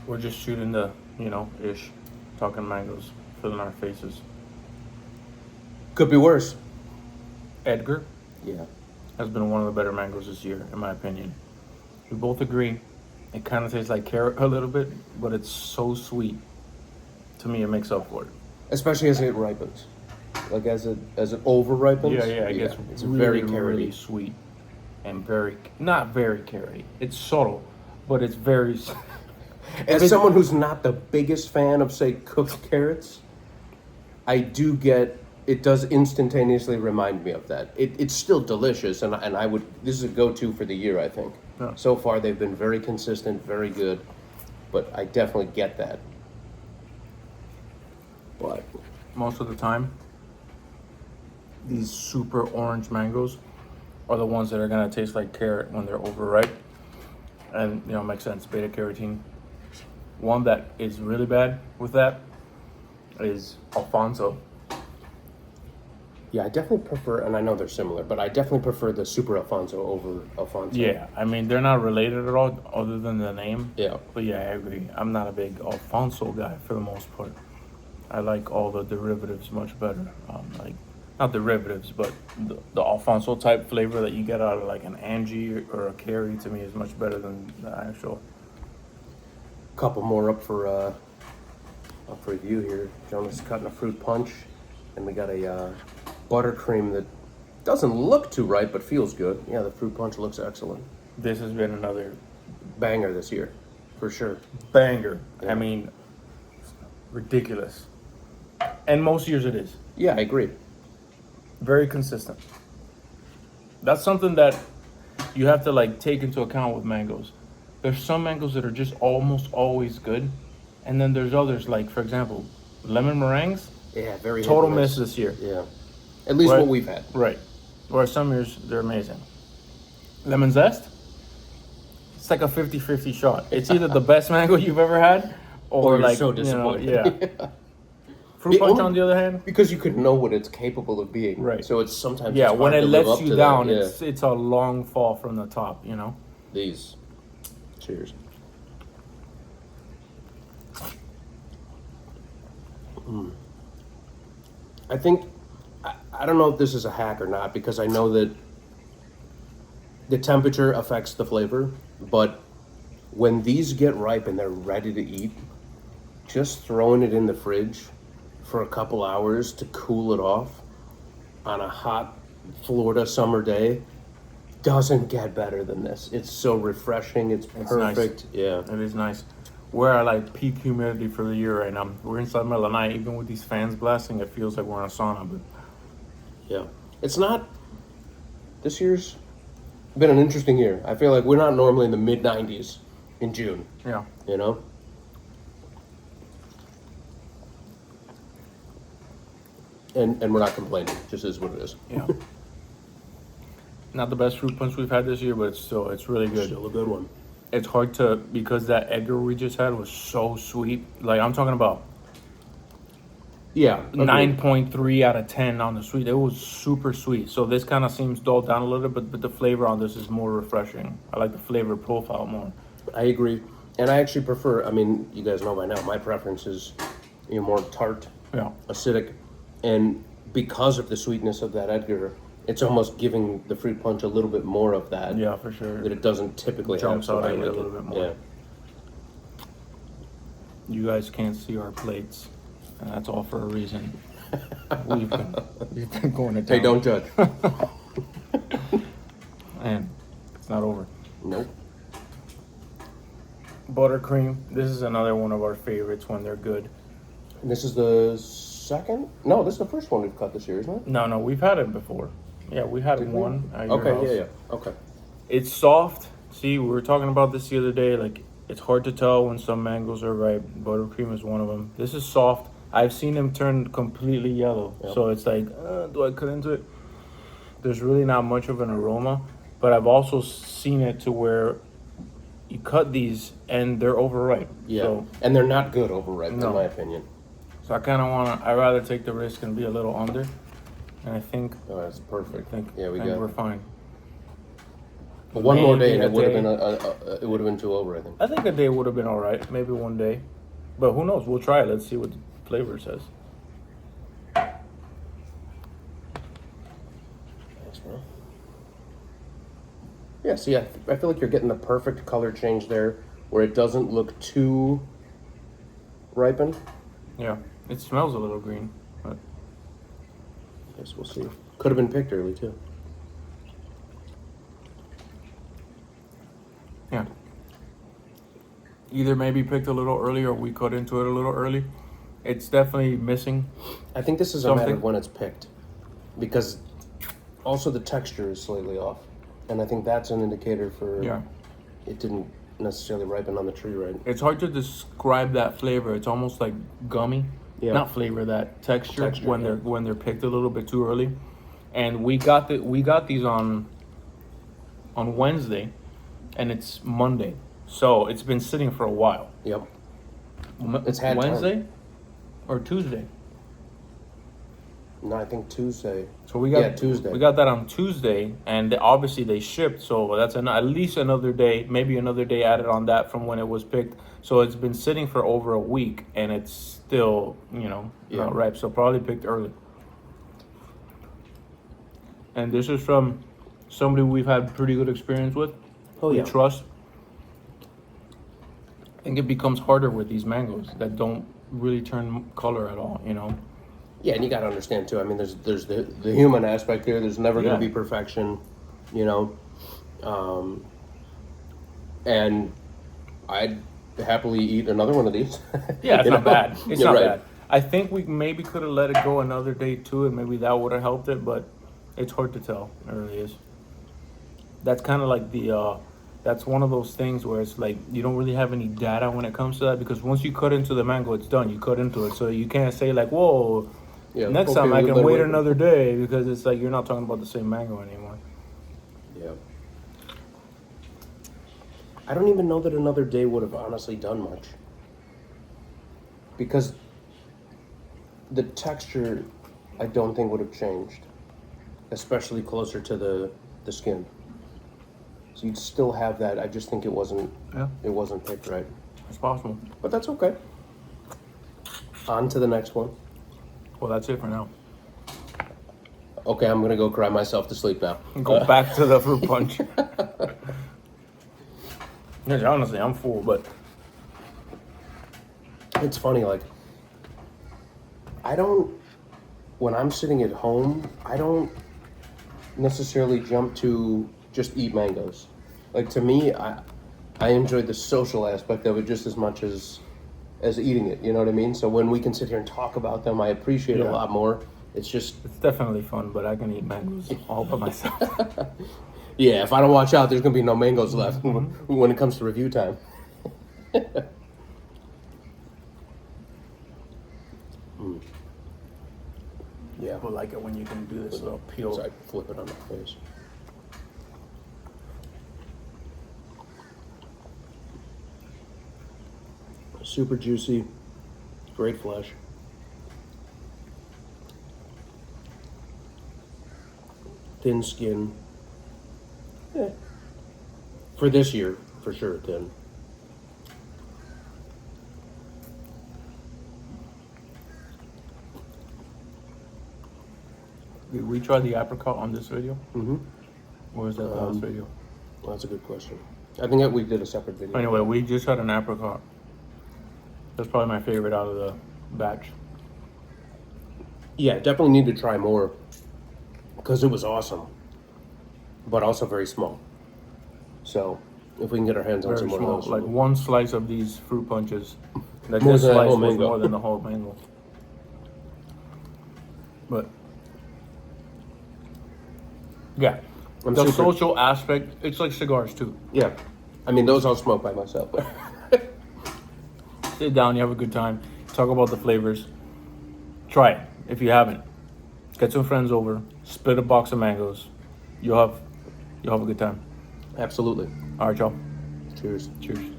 We're just shooting the, ish, talking mangoes, filling our faces. Could be worse. Edgar Yeah. has been one of the better mangoes this year, in my opinion. We both agree. It kind of tastes like carrot a little bit, but it's so sweet. To me, it makes up for it. Especially as it ripens. Like as it over ripens. Yeah, it gets it's really, very carroty. really sweet and not very carroty. It's subtle, but it's very. As someone who's not the biggest fan of, say, cooked carrots, I do get it. Does instantaneously remind me of that. It's still delicious, and I would. This is a go-to for the year, I think. Yeah. So far, they've been very consistent, very good, but I definitely get that. But Most of the time, these super orange mangoes are the ones that are gonna taste like carrot when they're overripe, and it makes sense. Beta carotene. One that is really bad with that is Alfonso. yeah, I definitely prefer, and I know they're similar, but I definitely prefer the Super Alfonso over Alfonso. Yeah, I mean they're not related at all, other than the name. Yeah. But yeah, I agree. I'm not a big Alfonso guy for the most part. I like all the derivatives much better. Like not derivatives, but the Alfonso type flavor that you get out of like an Angie or a Carrie to me is much better than the actual. Couple more up for review here. Jonas is cutting a fruit punch, and we got a buttercream that doesn't look too ripe but feels good. Yeah, the fruit punch looks excellent. This has been another Banger this year, for sure. banger. Yeah. I mean, ridiculous. And most years it is. Yeah, I agree. Very consistent. That's something that you have to like take into account with mangoes. There's some mangoes that are just almost always good, and then there's others like, for example, lemon meringues. Yeah, very hit Total and miss this year. Yeah, at least Right. what we've had. Right. Or some years they're amazing. Lemon zest. It's like a 50-50 shot. It's either the best mango you've ever had, or Or you're like so disappointed. yeah. Fruit punch, on the other hand, Because you could know what it's capable of being. Right. So it's sometimes yeah, it's when hard it to live lets up you to down, that. Yeah. it's a long fall from the top. These. Cheers. I think I don't know if this is a hack or not because I know that the temperature affects the flavor, but when these get ripe and they're ready to eat, just throwing it in the fridge for a couple hours to cool it off on a hot Florida summer day doesn't get better than this. It's so refreshing. It's It's perfect. nice. Yeah. It is nice. We're at like peak humidity for the year right now. We're inside the middle of the night. Even with these fans blasting, it feels like we're in a sauna. But Yeah. It's not. This year's been an interesting year. I feel like we're not normally in the mid 90s in June, yeah, you know? And we're not complaining. Just is what it is. yeah. Not the best fruit punch we've had this year, but it's really good. Still a good one. It's hard to, because that Edgar we just had was so sweet. Like I'm talking about Yeah. agreed. 9.3 out of 10 on the sweet. It was super sweet. So this kind of seems dulled down a little bit, but the flavor on this is more refreshing. I like the flavor profile more. I agree. And I actually prefer, I mean, you guys know by now, my preference is more tart, Yeah. acidic. And because of the sweetness of that Edgar, it's almost giving the fruit punch a little bit more of that. Yeah, for sure. That it doesn't typically Jumps have. out So I at you a like little it. bit more. Yeah. You guys can't see our plates, and that's all for a reason. We've been going to town. Hey, don't judge. And it's not over. Nope. Buttercream. This is another one of our favorites when they're good. And this is the second? No, this is the first one we've cut this year, isn't it? No, we've had it before. Yeah, we had Did we? one at your Okay, house. yeah. Okay. It's soft. See, we were talking about this the other day. Like, it's hard to tell when some mangoes are ripe. Buttercream is one of them. This is soft. I've seen them turn completely yellow. Yep. So it's like, do I cut into it? There's really not much of an aroma. But I've also seen it to where you cut these and they're overripe. Yeah. So, And they're not good overripe, No. in my opinion. so I kind of want to, I'd rather take the risk and be a little under. And I think Oh, that's perfect. think Yeah, we think got we're fine. But one more day, Maybe and a it would have day. been it would have been too over. I think. I think a day would have been all right. Maybe one day, but who knows? We'll try it. Let's see what the flavor says. Thanks, bro. Yeah. See, I feel like you're getting the perfect color change there, where it doesn't look too ripened. Yeah, it smells a little green, but Guess we'll see. Could have been picked early too. yeah. Either maybe picked a little early or we cut into it a little early. It's definitely missing. I think this is a matter Something. of when it's picked, because also the texture is slightly off, and I think that's an indicator for Yeah. it didn't necessarily ripen on the tree right. It's hard to describe that flavor. It's almost like gummy. Yeah. Not flavor, that texture, Texture, when yeah. they're picked a little bit too early. And we got these on Wednesday, and it's Monday. So it's been sitting for a while. Yep. It's had time. Wednesday or Tuesday. No, I think Tuesday. So we got Tuesday. We got that on Tuesday, and obviously they shipped. So that's at least another day, maybe another day added on that from when it was picked. So it's been sitting for over a week, and it's still, Yeah. not ripe. So probably picked early. And this is from somebody we've had pretty good experience with. Oh, we yeah. trust. I think it becomes harder with these mangoes that don't really turn color at all. Yeah, and you got to understand too. I mean, there's the human aspect here. There's never going Yeah. to be perfection, and I'd happily eat another one of these. Yeah, it's You not know? bad. It's You're not right. bad. I think we maybe could have let it go another day too, and maybe that would have helped it. But it's hard to tell. It really is. That's kind of like that's one of those things where it's like you don't really have any data when it comes to that, because once you cut into the mango, it's done. You cut into it, so you can't say like, whoa. Yeah, Next okay, time I we'll can let it wait wait. another day, because it's like you're not talking about the same mango anymore. Yeah. I don't even know that another day would have honestly done much, because the texture, I don't think would have changed, especially closer to the skin. So you'd still have that. I just think it wasn't picked right. It's possible. But that's okay. On to the next one. Well, that's it for now. Okay, I'm gonna go cry myself to sleep now. Go back to the fruit punch. Yeah, honestly, I'm full, but It's funny, like, when I'm sitting at home, I don't necessarily jump to just eat mangoes. Like, to me, I enjoy the social aspect of it just as much as eating it, you know what I mean? So when we can sit here and talk about them, I appreciate it Yeah. a lot more. It's just, it's definitely fun. But I can eat mangoes all by myself. yeah, if I don't watch out, there's gonna be no mangoes left when it comes to review time. Yeah. People like it when you can do this little peel. So I flip it on my face. Super juicy, great flesh. Thin skin. Yeah. For this year, for sure, thin. Did we try the apricot on this video? Mm-hmm. Or was that the last video? Well, that's a good question. I think that we did a separate video. Anyway, we just had an apricot. That's probably my favorite out of the batch. Yeah, definitely need to try more because it was awesome, but also very small. So if we can get our hands on Very some more small. of those, Like one slice of these fruit punches. That More this than a slice whole was mango. more than the whole mango. But yeah, I'm the super- social aspect. It's like cigars too. yeah, I mean those I'll smoke by myself. Sit down, you have a good time, talk about the flavors. Try it if you haven't. Get some friends over, split a box of mangoes. You'll have a good time. Absolutely. All right, y'all. Cheers. Cheers.